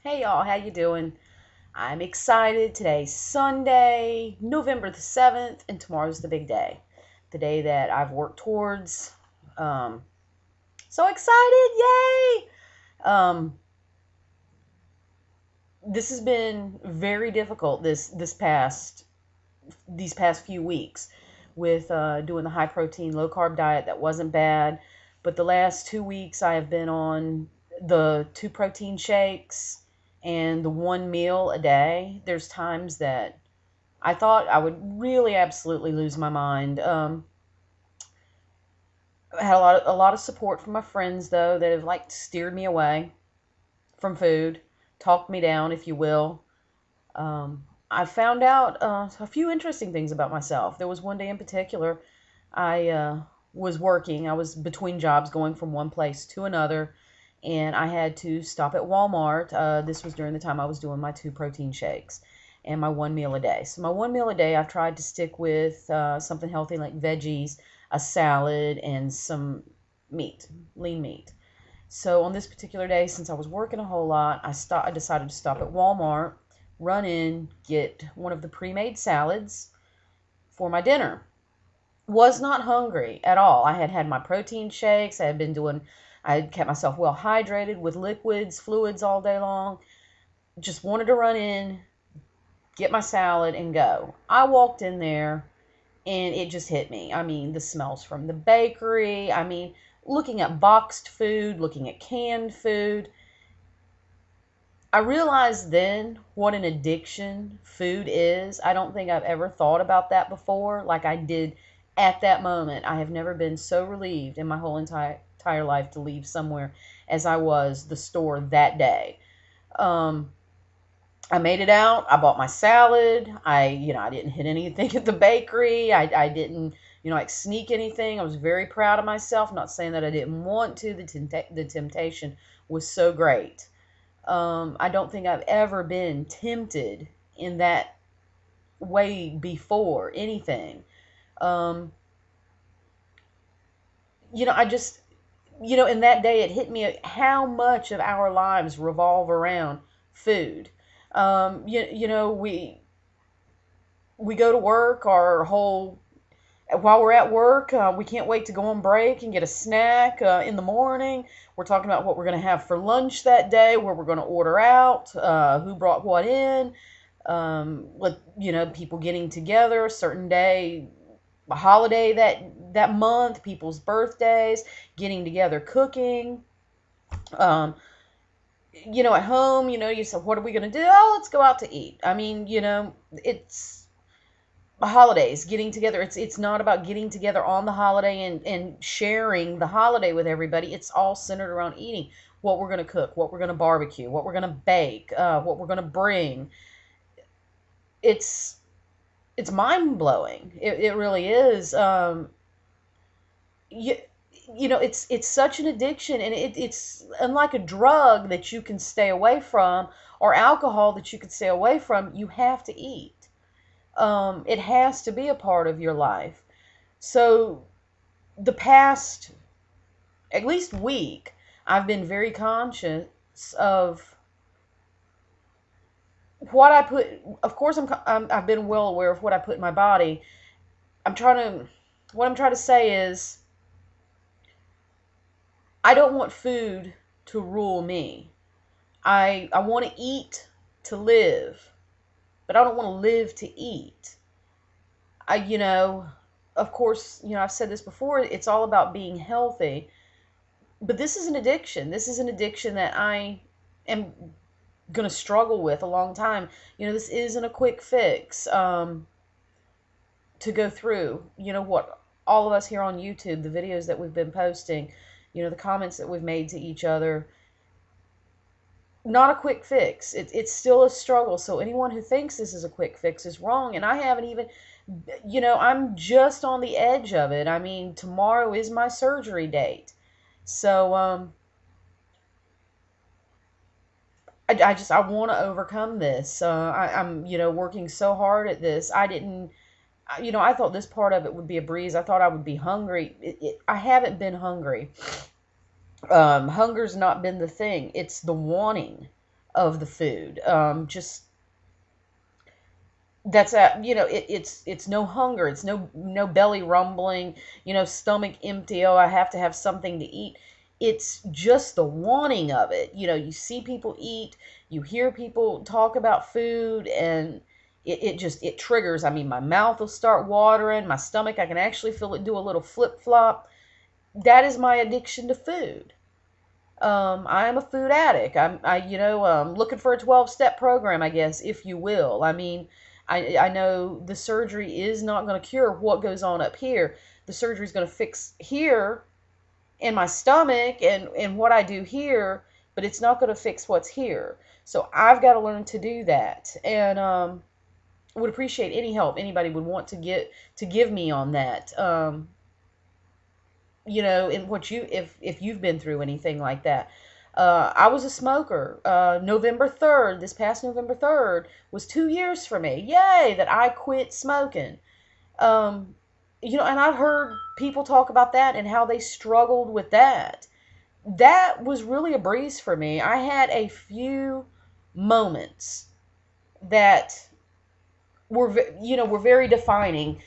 Hey y'all, how you doing? I'm excited. Today's Sunday, November the 7th, and tomorrow's the big day. The day that I've worked towards. Um, so excited, yay! Um, this has been very difficult these past few weeks with doing the high protein, low carb diet. That wasn't bad, but the last 2 weeks I have been on the two protein shakes and the one meal a day. There's times that I thought I would really absolutely lose my mind. I had a lot of support from my friends though that have like steered me away from food, talked me down, if you will. I found out a few interesting things about myself. There was one day in particular, I was working. I was between jobs, going from one place to another, and I had to stop at Walmart. This was during the time I was doing my two protein shakes and my one meal a day. So my one meal a day, I've tried to stick with something healthy like veggies, a salad, and some meat, lean meat. So on this particular day, since I was working a whole lot, I decided to stop at Walmart, run in, get one of the pre-made salads for my dinner. Was not hungry at all. I had had my protein shakes. I had kept myself well hydrated with liquids, fluids all day long. Just wanted to run in, get my salad, and go. I walked in there and it just hit me. I mean, the smells from the bakery. I mean, looking at boxed food, looking at canned food. I realized then what an addiction food is. I don't think I've ever thought about that before like I did at that moment. I have never been so relieved in my whole entire life to leave somewhere as I was the store that day. Um, I made it out. I bought my salad. I didn't hit anything at the bakery. I didn't, like sneak anything. I was very proud of myself. Not saying that I didn't want to. The temptation was so great. I don't think I've ever been tempted in that way before anything. Um, I just, in that day it hit me how much of our lives revolve around food. We go to work, our whole while we're at work, we can't wait to go on break and get a snack in the morning. We're talking about what we're going to have for lunch that day, where we're going to order out, who brought what in, people getting together, a certain day, a holiday that month, people's birthdays, getting together, cooking. Um, at home, you said, what are we going to do? Oh, let's go out to eat. I mean, it's holidays, getting together. It's not about getting together on the holiday and sharing the holiday with everybody. It's all centered around eating, what we're going to cook, what we're going to barbecue, what we're going to bake, what we're going to bring. It's mind blowing. It really is. You, it's such an addiction, and it's unlike a drug that you can stay away from, or alcohol that you could stay away from. You have to eat. It has to be a part of your life. So the past at least week, I've been very conscious of what I put. Of course, I've been well aware of what I put in my body. I'm trying to. What I'm trying to say is, I don't want food to rule me. I want to eat to live, but I don't want to live to eat. I, of course, I've said this before, it's all about being healthy. But this is an addiction. This is an addiction that I am going to struggle with a long time. This isn't a quick fix to go through. What all of us here on YouTube, the videos that we've been posting, the comments that we've made to each other, not a quick fix. It's still a struggle. So anyone who thinks this is a quick fix is wrong. And I haven't even, I'm just on the edge of it. I mean, tomorrow is my surgery date. So, I want to overcome this. I'm, working so hard at this. I thought this part of it would be a breeze. I thought I would be hungry. I haven't been hungry. Hunger's not been the thing. It's the wanting. of the food. Just that's a it's no hunger, it's no belly rumbling, stomach empty, oh I have to have something to eat. It's just the wanting of it. You see people eat, you hear people talk about food, and it triggers. I mean, my mouth will start watering, my stomach, I can actually feel it do a little flip flop. That is my addiction to food. I am a food addict. Looking for a 12-step program, I guess, if you will. I mean, I know the surgery is not going to cure what goes on up here. The surgery is going to fix here in my stomach and what I do here, but it's not going to fix what's here. So I've got to learn to do that, and would appreciate any help anybody would want to give me on that. In what if you've been through anything like that. I was a smoker. November 3rd, this past November 3rd, was 2 years for me. Yay, that I quit smoking. And I've heard people talk about that and how they struggled with that. That was really a breeze for me. I had a few moments that were very defining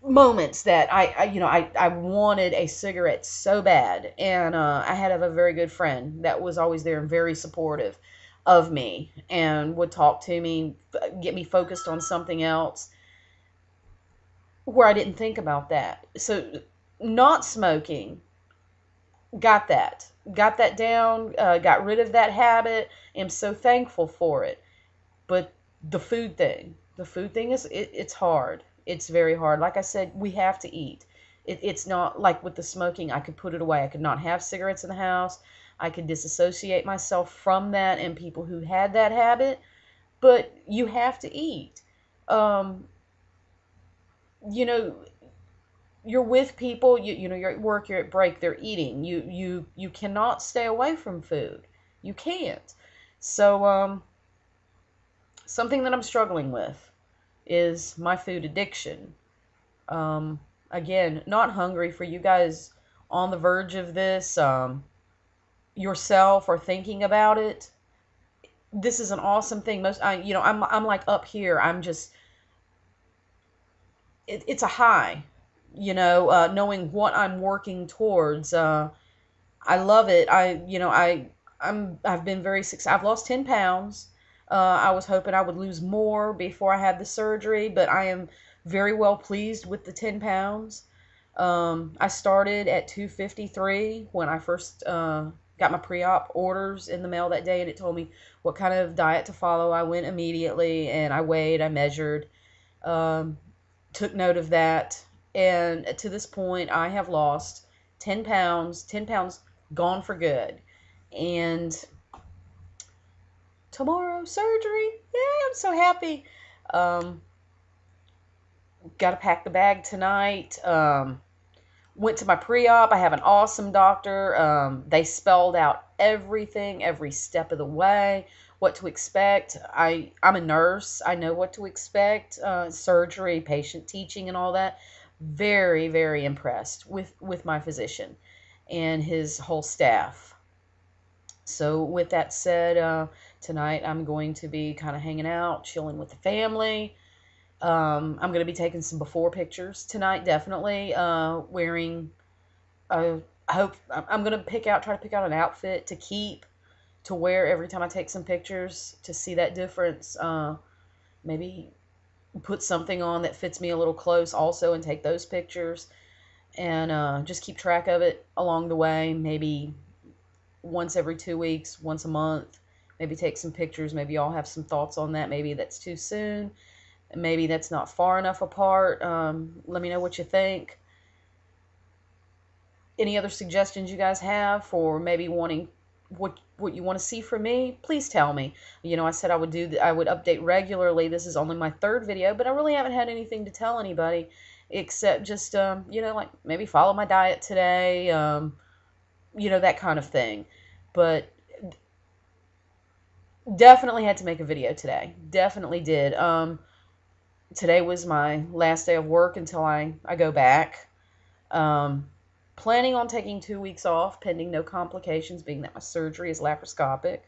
moments that I wanted a cigarette so bad, and I had a very good friend that was always there and very supportive of me and would talk to me, get me focused on something else where I didn't think about that. So not smoking, got that down, got rid of that habit. Am so thankful for it. But the food thing it's hard. It's very hard. Like I said, we have to eat. It's not like with the smoking. I could put it away. I could not have cigarettes in the house. I could disassociate myself from that and people who had that habit. But you have to eat. Um, you know, you're with people. You're at work. You're at break. They're eating. You cannot stay away from food. You can't. So something that I'm struggling with is my food addiction. Um, Again, not hungry for you guys on the verge of this yourself or thinking about it. This is an awesome thing. I'm like up here. I'm just it's a high. Knowing what I'm working towards. I love it. I've been very successful. I've lost 10 pounds. I was hoping I would lose more before I had the surgery, but I am very well pleased with the 10 pounds. I started at 253 when I first got my pre-op orders in the mail that day, and it told me what kind of diet to follow. I went immediately, and I weighed, I measured, um, took note of that, and to this point, I have lost 10 pounds, 10 pounds gone for good. And tomorrow, surgery. Yeah, I'm so happy. Um, Got to pack the bag tonight. Went to my pre-op. I have an awesome doctor. They spelled out everything, every step of the way, what to expect. I'm a nurse. I know what to expect. Surgery, patient teaching, and all that. Very, very impressed with my physician and his whole staff. So with that said, tonight I'm going to be kind of hanging out, chilling with the family. I'm going to be taking some before pictures tonight, definitely. Wearing, I hope, I'm going to try to pick out an outfit to keep, to wear every time I take some pictures to see that difference. Maybe put something on that fits me a little close also and take those pictures. And just keep track of it along the way. Maybe once every 2 weeks, once a month. Maybe take some pictures. Maybe y'all have some thoughts on that. Maybe that's too soon. Maybe that's not far enough apart. Let me know what you think. Any other suggestions you guys have for maybe wanting what you want to see from me? Please tell me. I said I would update regularly. This is only my third video, but I really haven't had anything to tell anybody except just like maybe follow my diet today. That kind of thing. But definitely had to make a video today. Definitely did. Today was my last day of work until I go back. Planning on taking 2 weeks off, pending no complications, being that my surgery is laparoscopic.